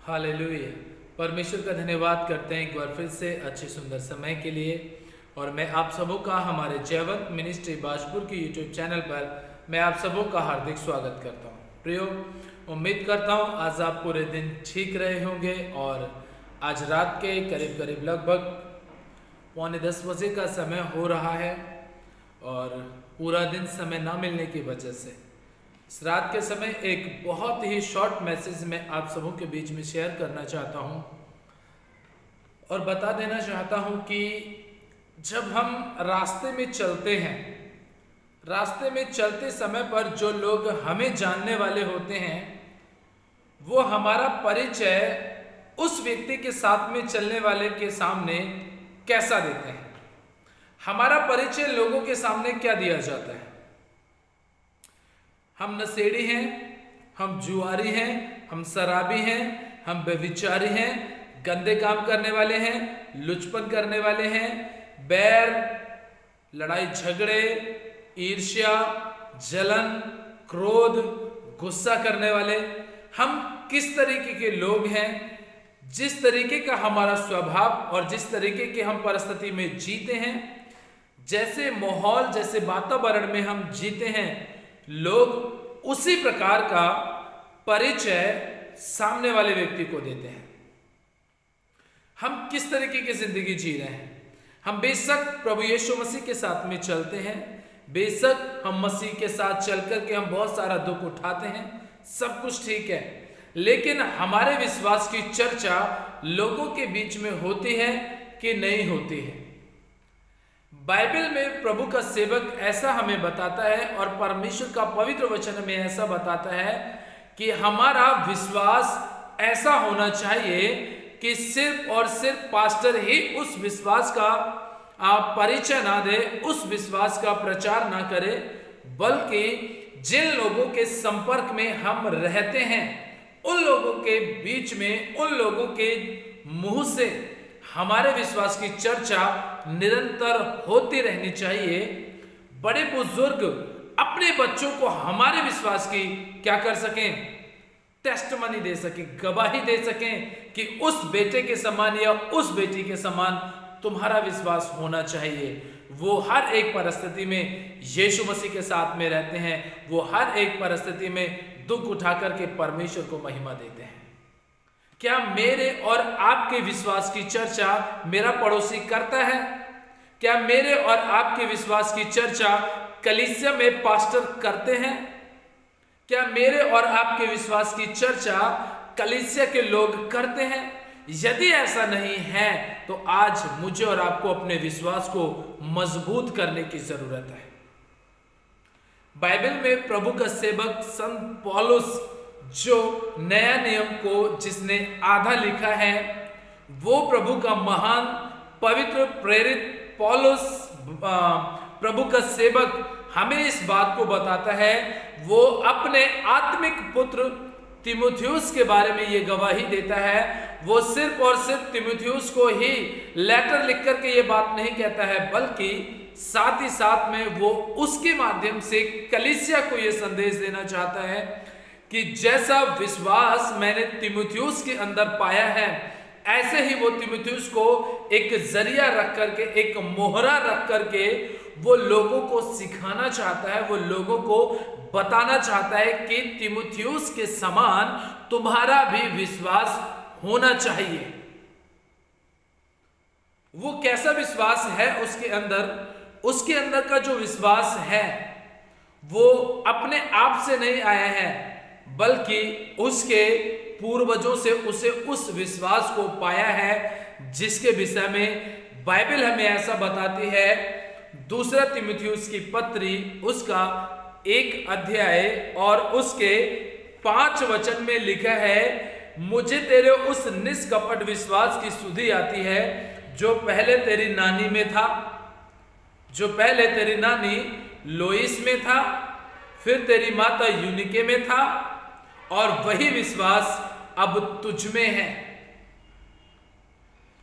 Hallelujah. परमेश्वर का धन्यवाद करते हैं एक बार फिर से अच्छे सुंदर समय के लिए। और मैं आप सबों का हमारे जयवंत मिनिस्ट्री बाजपुर की यूट्यूब चैनल पर मैं आप सबों का हार्दिक स्वागत करता हूं। प्रियो, उम्मीद करता हूं आज आप पूरे दिन ठीक रहे होंगे। और आज रात के करीब करीब लगभग 9:45 बजे का समय हो रहा है और पूरा दिन समय ना मिलने की वजह से इस रात के समय एक बहुत ही शॉर्ट मैसेज मैं आप सबों के बीच में शेयर करना चाहता हूं और बता देना चाहता हूं कि जब हम रास्ते में चलते हैं, रास्ते में चलते समय पर जो लोग हमें जानने वाले होते हैं वो हमारा परिचय उस व्यक्ति के साथ में चलने वाले के सामने कैसा देते हैं। हमारा परिचय लोगों के सामने क्या दिया जाता है? हम नशेड़ी हैं, हम जुआरी हैं, हम शराबी हैं, हम व्यभिचारी हैं, गंदे काम करने वाले हैं, लुचपन करने वाले हैं, बैर, लड़ाई झगड़े, ईर्ष्या, जलन, क्रोध, गुस्सा करने वाले। हम किस तरीके के लोग हैं, जिस तरीके का हमारा स्वभाव और जिस तरीके के हम परिस्थिति में जीते हैं, जैसे माहौल जैसे वातावरण में हम जीते हैं, लोग उसी प्रकार का परिचय सामने वाले व्यक्ति को देते हैं। हम किस तरीके की जिंदगी जी रहे हैं। हम बेशक प्रभु यीशु मसीह के साथ में चलते हैं, बेशक हम मसीह के साथ चलकर के हम बहुत सारा दुख उठाते हैं, सब कुछ ठीक है, लेकिन हमारे विश्वास की चर्चा लोगों के बीच में होती है कि नहीं होती है। बाइबल में प्रभु का सेवक ऐसा हमें बताता है और परमेश्वर का पवित्र वचन हमें ऐसा बताता है कि हमारा विश्वास ऐसा होना चाहिए कि सिर्फ और सिर्फ पास्टर ही उस विश्वास का परिचय ना दे, उस विश्वास का प्रचार ना करे, बल्कि जिन लोगों के संपर्क में हम रहते हैं उन लोगों के बीच में, उन लोगों के मुंह से हमारे विश्वास की चर्चा निरंतर होती रहनी चाहिए। बड़े बुजुर्ग अपने बच्चों को हमारे विश्वास की क्या कर सकें? टेस्टमनी दे सकें, गवाही दे सकें कि उस बेटे के समान या उस बेटी के समान तुम्हारा विश्वास होना चाहिए। वो हर एक परिस्थिति में यीशु मसीह के साथ में रहते हैं, वो हर एक परिस्थिति में दुख उठा करके परमेश्वर को महिमा देते हैं। क्या मेरे और आपके विश्वास की चर्चा मेरा पड़ोसी करता है? क्या मेरे और आपके विश्वास की चर्चा कलीसिया में पास्टर करते हैं? क्या मेरे और आपके विश्वास की चर्चा कलीसिया के लोग करते हैं? यदि ऐसा नहीं है तो आज मुझे और आपको अपने विश्वास को मजबूत करने की जरूरत है। बाइबल में प्रभु का सेवक संत पौलुस जो नया नियम को जिसने आधा लिखा है, वो प्रभु का महान पवित्र प्रेरित पौलुस प्रभु का सेवक हमें इस बात को बताता है। वो अपने आत्मिक पुत्र तीमुथियुस के बारे में ये गवाही देता है। वो सिर्फ और सिर्फ तीमुथियुस को ही लेटर लिख करके ये बात नहीं कहता है, बल्कि साथ ही साथ में वो उसके माध्यम से कलीसिया को ये संदेश देना चाहता है कि जैसा विश्वास मैंने तीमुथियुस के अंदर पाया है, ऐसे ही वो तीमुथियुस को एक जरिया रख करके, एक मोहरा रख करके वो लोगों को सिखाना चाहता है, वो लोगों को बताना चाहता है कि तीमुथियुस के समान तुम्हारा भी विश्वास होना चाहिए। वो कैसा विश्वास है उसके अंदर का जो विश्वास है वो अपने आप से नहीं आया है, बल्कि उसके पूर्वजों से उसे उस विश्वास को पाया है, जिसके विषय में बाइबल हमें ऐसा बताती है। दूसरा तीमुथियुस की पत्री उसका 1 अध्याय और उसके 5 वचन में लिखा है, मुझे तेरे उस निष्कपट विश्वास की सुधि आती है जो पहले तेरी नानी में था, जो पहले तेरी नानी लोइस में था, फिर तेरी माता यूनिके में था, और वही विश्वास अब तुझ में है।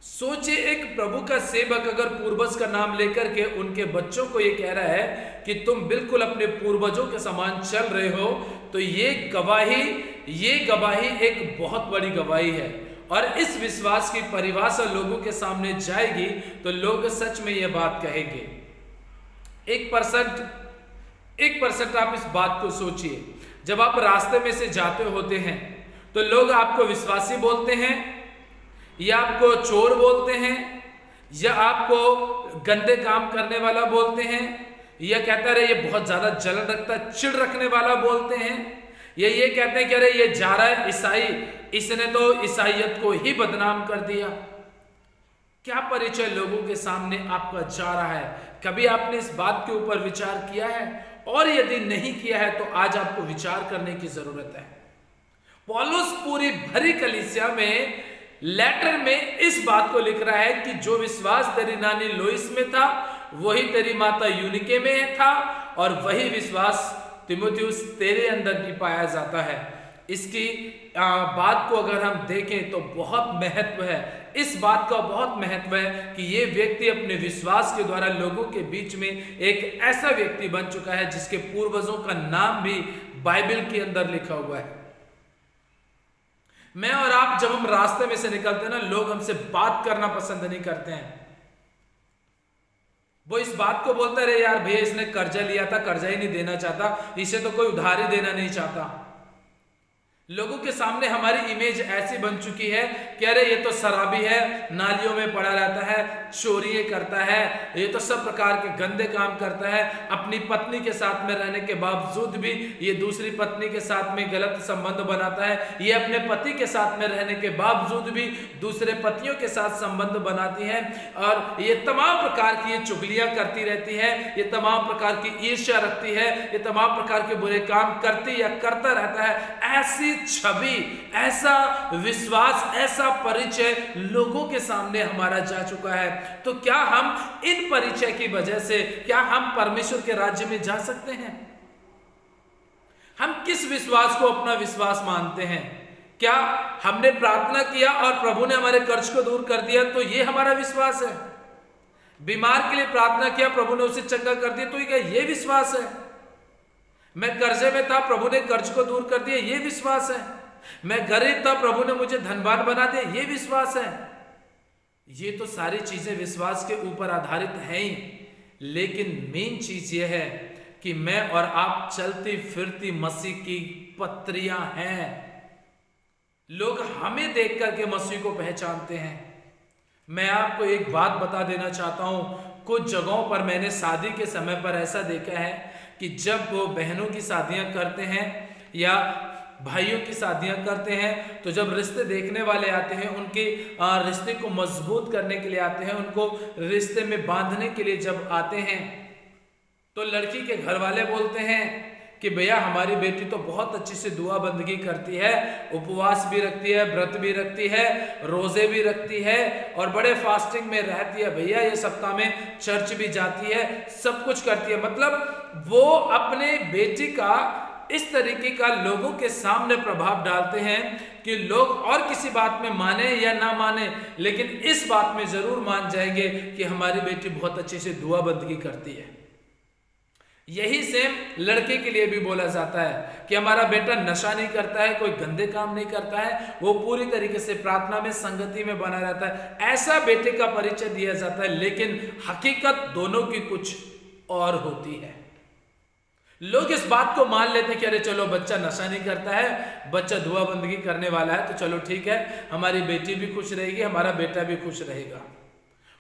सोचिए, एक प्रभु का सेवक अगर पूर्वज का नाम लेकर के उनके बच्चों को ये कह रहा है कि तुम बिल्कुल अपने पूर्वजों के समान चल रहे हो, तो ये गवाही ये गवाही एक बहुत बड़ी गवाही है, और इस विश्वास की परिभाषा लोगों के सामने जाएगी तो लोग सच में यह बात कहेंगे। 1% आप इस बात को सोचिए, जब आप रास्ते में से जाते होते हैं तो लोग आपको विश्वासी बोलते हैं, या आपको चोर बोलते हैं, या आपको गंदे काम करने वाला बोलते हैं, या कहता रहे ये बहुत ज्यादा जलन रखता है, चिढ़ रखने वाला बोलते हैं, या ये कहते हैं कि अरे ये जा रहा है ईसाई, इसने तो ईसाइयत को ही बदनाम कर दिया। क्या परिचय लोगों के सामने आपका जा रहा है? कभी आपने इस बात के ऊपर विचार किया है? और यदि नहीं किया है तो आज आपको विचार करने की जरूरत है। पौलुस पूरी भरी कलीसिया में लेटर में इस बात को लिख रहा है कि जो विश्वास तेरी नानी लोइस में था वही तेरी माता यूनिके में था, और वही विश्वास तीमुथियुस तेरे अंदर भी पाया जाता है। इसकी बात को अगर हम देखें तो बहुत महत्व है, इस बात का बहुत महत्व है कि ये व्यक्ति अपने विश्वास के द्वारा लोगों के बीच में एक ऐसा व्यक्ति बन चुका है जिसके पूर्वजों का नाम भी बाइबल के अंदर लिखा हुआ है। मैं और आप जब हम रास्ते में से निकलते हैं ना, लोग हमसे बात करना पसंद नहीं करते हैं। वो इस बात को बोलते रहे यार भैया इसने कर्जा लिया था, कर्जा ही नहीं देना चाहता, इसे तो कोई उधार ही देना नहीं चाहता। लोगों के सामने हमारी इमेज ऐसी बन चुकी है कि अरे ये तो शराबी है, नालियों में पड़ा रहता है, चोरी करता है, ये तो सब प्रकार के गंदे काम करता है, अपनी पत्नी के साथ में रहने के बावजूद भी ये दूसरी पत्नी के साथ में गलत संबंध बनाता है, ये अपने पति के साथ में रहने के बावजूद भी दूसरे पतियों के साथ संबंध बनाती है, और ये तमाम प्रकार की ये चुगलियां करती रहती है, ये तमाम प्रकार की ईर्ष्या रखती है, ये तमाम प्रकार के बुरे काम करती या करता रहता है। ऐसी छवि, ऐसा विश्वास, ऐसा परिचय लोगों के सामने हमारा जा चुका है। तो क्या हम इन परिचय की वजह से क्या हम परमेश्वर के राज्य में जा सकते हैं? हम किस विश्वास को अपना विश्वास मानते हैं? क्या हमने प्रार्थना किया और प्रभु ने हमारे कर्ज को दूर कर दिया तो ये हमारा विश्वास है? बीमार के लिए प्रार्थना किया, प्रभु ने उसे चंगा कर दिया तो क्या ये विश्वास है? मैं कर्जे में था, प्रभु ने कर्ज को दूर कर दिया, ये विश्वास है? मैं गरीब था, प्रभु ने मुझे धनवान बना दिया, ये विश्वास है? ये तो सारी चीजें विश्वास के ऊपर आधारित हैं ही, लेकिन मेन चीज ये है कि मैं और आप चलती फिरती मसीह की पत्रियां हैं। लोग हमें देख करके मसीह को पहचानते हैं। मैं आपको एक बात बता देना चाहता हूं, कुछ जगहों पर मैंने शादी के समय पर ऐसा देखा है कि जब वो बहनों की शादियां करते हैं या भाइयों की शादियां करते हैं तो जब रिश्ते देखने वाले आते हैं, उनके रिश्ते को मजबूत करने के लिए आते हैं, उनको रिश्ते में बांधने के लिए जब आते हैं तो लड़की के घर वाले बोलते हैं कि भैया हमारी बेटी तो बहुत अच्छी से दुआ बंदगी करती है, उपवास भी रखती है, व्रत भी रखती है, रोजे भी रखती है और बड़े फास्टिंग में रहती है भैया, ये सप्ताह में चर्च भी जाती है, सब कुछ करती है। मतलब वो अपने बेटी का इस तरीके का लोगों के सामने प्रभाव डालते हैं कि लोग और किसी बात में माने या ना माने, लेकिन इस बात में जरूर मान जाएंगे कि हमारी बेटी बहुत अच्छे से दुआ बंदगी करती है। यही सेम लड़के के लिए भी बोला जाता है कि हमारा बेटा नशा नहीं करता है, कोई गंदे काम नहीं करता है, वो पूरी तरीके से प्रार्थना में संगति में बना रहता है, ऐसा बेटे का परिचय दिया जाता है। लेकिन हकीकत दोनों की कुछ और होती है। लोग इस बात को मान लेते हैं कि अरे चलो बच्चा नशा नहीं करता है, बच्चा दुआ बंदगी करने वाला है, तो चलो ठीक है, हमारी बेटी भी खुश रहेगी, हमारा बेटा भी खुश रहेगा।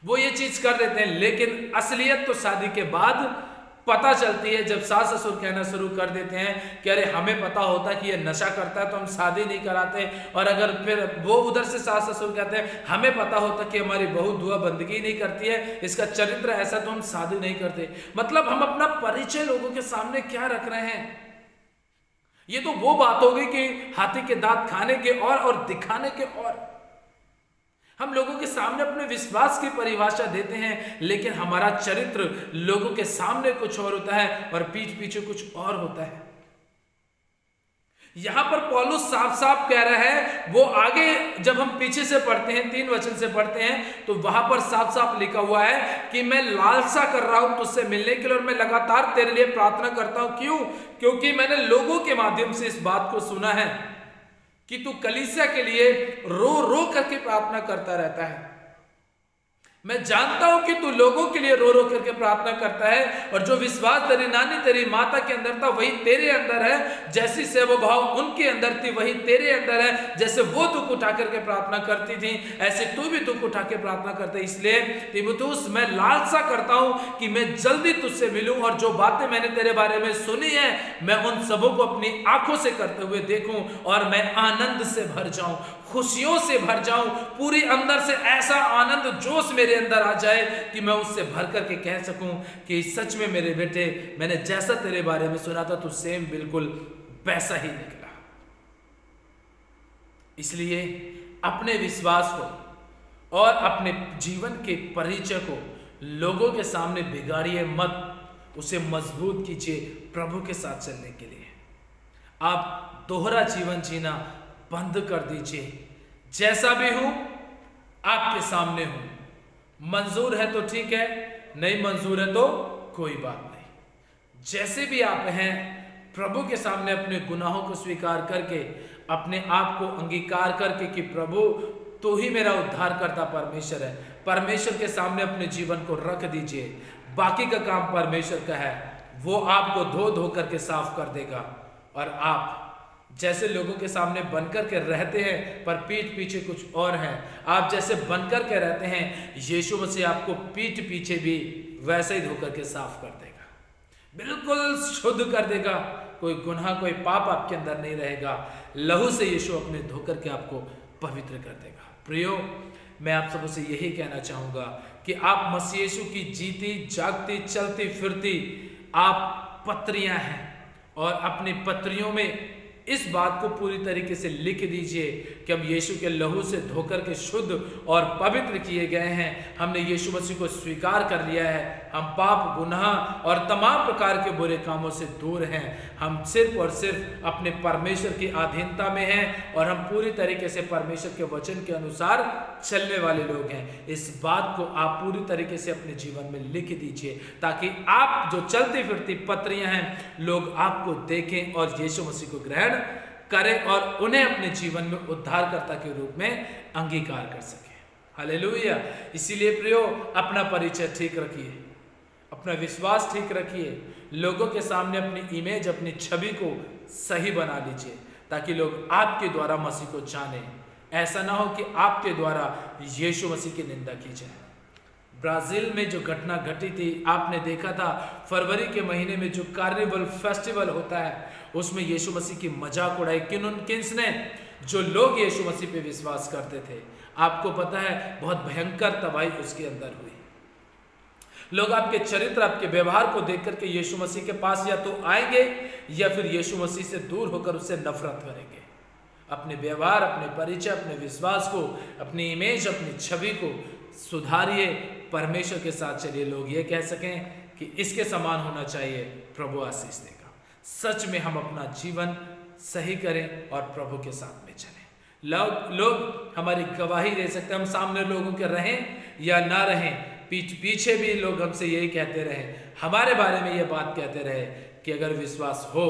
वो ये चीज कर देते हैं, लेकिन असलियत तो शादी के बाद पता चलती है, जब सास ससुर कहना शुरू कर देते हैं कि अरे हमें पता होता कि ये नशा करता है तो हम शादी नहीं कराते, और अगर फिर वो उधर से सास ससुर कहते हैं हमें पता होता कि हमारी बहू दुआ बंदगी नहीं करती है, इसका चरित्र ऐसा, तो हम शादी नहीं करते। मतलब हम अपना परिचय लोगों के सामने क्या रख रहे हैं? ये तो वो बात हो गई कि हाथी के दांत खाने के और दिखाने के और। हम लोगों के सामने अपने विश्वास की परिभाषा देते हैं, लेकिन हमारा चरित्र लोगों के सामने कुछ और होता है और पीठ पीछे कुछ और होता है। यहां पर पौलुस साफ साफ कह रहा है, वो आगे जब हम पीछे से पढ़ते हैं 3 वचन से पढ़ते हैं तो वहां पर साफ साफ लिखा हुआ है कि मैं लालसा कर रहा हूं तुझसे मिलने के लिए और मैं लगातार तेरे लिए प्रार्थना करता हूं। क्यों? क्योंकि मैंने लोगों के माध्यम से इस बात को सुना है कि तू कलीसिया के लिए रो रो करके प्रार्थना करता रहता है। मैं जानता हूं कि तू लोगों के लिए रो रो करके प्रार्थना करता है, और जो विश्वास तेरी नानी तेरी माता के अंदर था वही तेरे अंदर है। जैसी सेवा भाव उनके अंदर थी वही तेरे अंदर है। जैसे वो दुख उठा करके प्रार्थना करती थी ऐसे तू भी दुख उठा के प्रार्थना करता है। इसलिए तीमुथियुस, मैं लालसा करता हूं कि मैं जल्दी तुझसे मिलूं, और जो बातें मैंने तेरे बारे में सुनी है मैं उन सबों को अपनी आंखों से करते हुए देखूं, और मैं आनंद से भर जाऊं, खुशियों से भर जाऊं। पूरी अंदर से ऐसा आनंद जोश मेरे अंदर आ जाए कि मैं उससे भर करके कह सकूं कि सच में मेरे बेटे, मैंने जैसा तेरे बारे में सुना था तो सेम बिल्कुल वैसा ही निकला। इसलिए अपने विश्वास को और अपने जीवन के परिचय को लोगों के सामने बिगाड़िए मत, उसे मजबूत कीजिए प्रभु के साथ चलने के लिए। आप दोहरा जीवन जीना बंद कर दीजिए। जैसा भी हूं आपके सामने हूं, मंजूर है तो ठीक है, नहीं मंजूर है तो कोई बात नहीं। जैसे भी आप हैं प्रभु के सामने अपने गुनाहों को स्वीकार करके, अपने आप को अंगीकार करके कि प्रभु तू ही मेरा उद्धार करता परमेश्वर है, परमेश्वर के सामने अपने जीवन को रख दीजिए। बाकी का काम परमेश्वर का है, वो आपको धो धो करके साफ कर देगा। और आप जैसे लोगों के सामने बनकर के रहते हैं पर पीठ पीछे कुछ और हैं, आप जैसे बनकर के रहते हैं यीशु मसीह आपको पीठ पीछे भी वैसे ही धोकर के साफ कर देगा, बिल्कुल शुद्ध कर देगा। कोई गुनाह कोई पाप आपके अंदर नहीं रहेगा। लहू से यीशु अपने धोकर के आपको पवित्र कर देगा। प्रियो, मैं आप सबों से यही कहना चाहूंगा कि आप मसीह यीशु की जीती जागती चलती फिरती आप पत्रियां हैं, और अपनी पत्रियों में इस बात को पूरी तरीके से लिख दीजिए कि हम यीशु के लहू से धोकर के शुद्ध और पवित्र किए गए हैं। हमने यीशु मसीह को स्वीकार कर लिया है। हम पाप गुनाह और तमाम प्रकार के बुरे कामों से दूर हैं। हम सिर्फ और सिर्फ अपने परमेश्वर की अधीनता में हैं, और हम पूरी तरीके से परमेश्वर के वचन के अनुसार चलने वाले लोग हैं। इस बात को आप पूरी तरीके से अपने जीवन में लिख दीजिए, ताकि आप जो चलती फिरती पत्रियां हैं लोग आपको देखें और यीशु मसीह को ग्रहण करें, और उन्हें अपने जीवन में उद्धारकर्ता के रूप में अंगीकार कर सके। हालेलुया। इसीलिए प्रियो, अपना परिचय ठीक रखिए, अपना विश्वास ठीक रखिए, लोगों के सामने अपनी इमेज अपनी छवि को सही बना लीजिए, ताकि लोग आपके द्वारा मसीह को जाने। ऐसा ना हो कि आपके द्वारा यीशु मसीह की निंदा की जाए। ब्राजील में जो घटना घटी थी आपने देखा था, फरवरी के महीने में जो कार्निवल फेस्टिवल होता है उसमें यीशु मसीह की मजाक उड़ाई किसने? जो लोग यीशु मसीह पे विश्वास करते थे। आपको पता है बहुत भयंकर तबाही उसके अंदर हुई। लोग आपके चरित्र आपके व्यवहार को देख करके यीशु मसीह के पास या तो आएंगे या फिर यीशु मसीह से दूर होकर उससे नफरत करेंगे। अपने व्यवहार, अपने परिचय, अपने विश्वास को, अपनी इमेज, अपनी छवि को सुधारिए, परमेश्वर के साथ चलिए। लोग ये कह सकें कि इसके समान होना चाहिए। प्रभु आशीष देगा। सच में हम अपना जीवन सही करें और प्रभु के साथ में चलें। लोग हमारी गवाही दे सकते हैं, हम सामने लोगों के रहें या ना रहें, पीछे भी लोग हमसे यही कहते रहे, हमारे बारे में ये बात कहते रहे कि अगर विश्वास हो,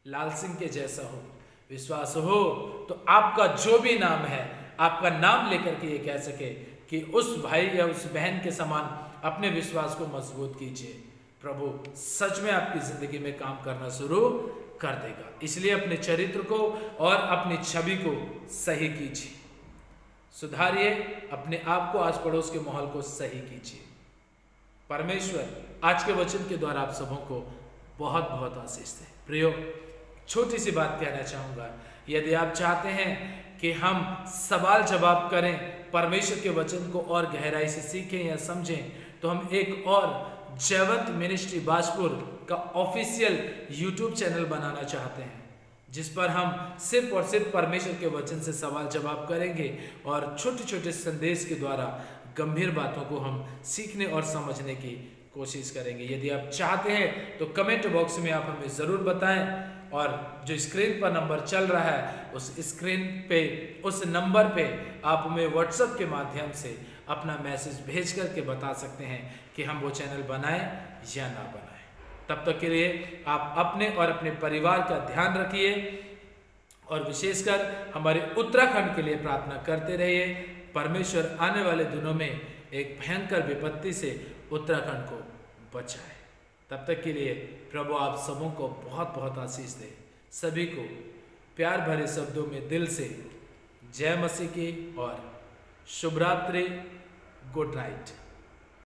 लाल सिंह के जैसा हो, विश्वास हो तो आपका जो भी नाम है, आपका नाम लेकर के ये कह सके कि उस भाई या उस बहन के समान अपने विश्वास को मजबूत कीजिए। प्रभु सच में आपकी जिंदगी में काम करना शुरू कर देगा। इसलिए अपने चरित्र को और अपनी छवि को सही कीजिए, सुधारिए, अपने आप को आस पड़ोस के माहौल को सही कीजिए। परमेश्वर आज के वचन के द्वारा आप सबों को बहुत बहुत आशीष दे। प्रियो, छोटी सी बात कहना चाहूँगा, यदि आप चाहते हैं कि हम सवाल जवाब करें, परमेश्वर के वचन को और गहराई से सीखें या समझें, तो हम एक और जयवंत मिनिस्ट्री बाजपुर का ऑफिशियल यूट्यूब चैनल बनाना चाहते हैं, जिस पर हम सिर्फ और सिर्फ परमेश्वर के वचन से सवाल जवाब करेंगे और छोटे छोटे संदेश के द्वारा गंभीर बातों को हम सीखने और समझने की कोशिश करेंगे। यदि आप चाहते हैं तो कमेंट बॉक्स में आप हमें ज़रूर बताएं, और जो स्क्रीन पर नंबर चल रहा है उस स्क्रीन पे, उस नंबर पे आप हमें व्हाट्सएप के माध्यम से अपना मैसेज भेज करके बता सकते हैं कि हम वो चैनल बनाएं या ना बनाएं। तब तक के लिए आप अपने और अपने परिवार का ध्यान रखिए और विशेषकर हमारे उत्तराखंड के लिए प्रार्थना करते रहिए। परमेश्वर आने वाले दिनों में एक भयंकर विपत्ति से उत्तराखंड को बचाए। तब तक के लिए प्रभु आप सबों को बहुत बहुत आशीष दे। सभी को प्यार भरे शब्दों में दिल से जय मसीह की और शुभ रात्रि, गुड नाइट।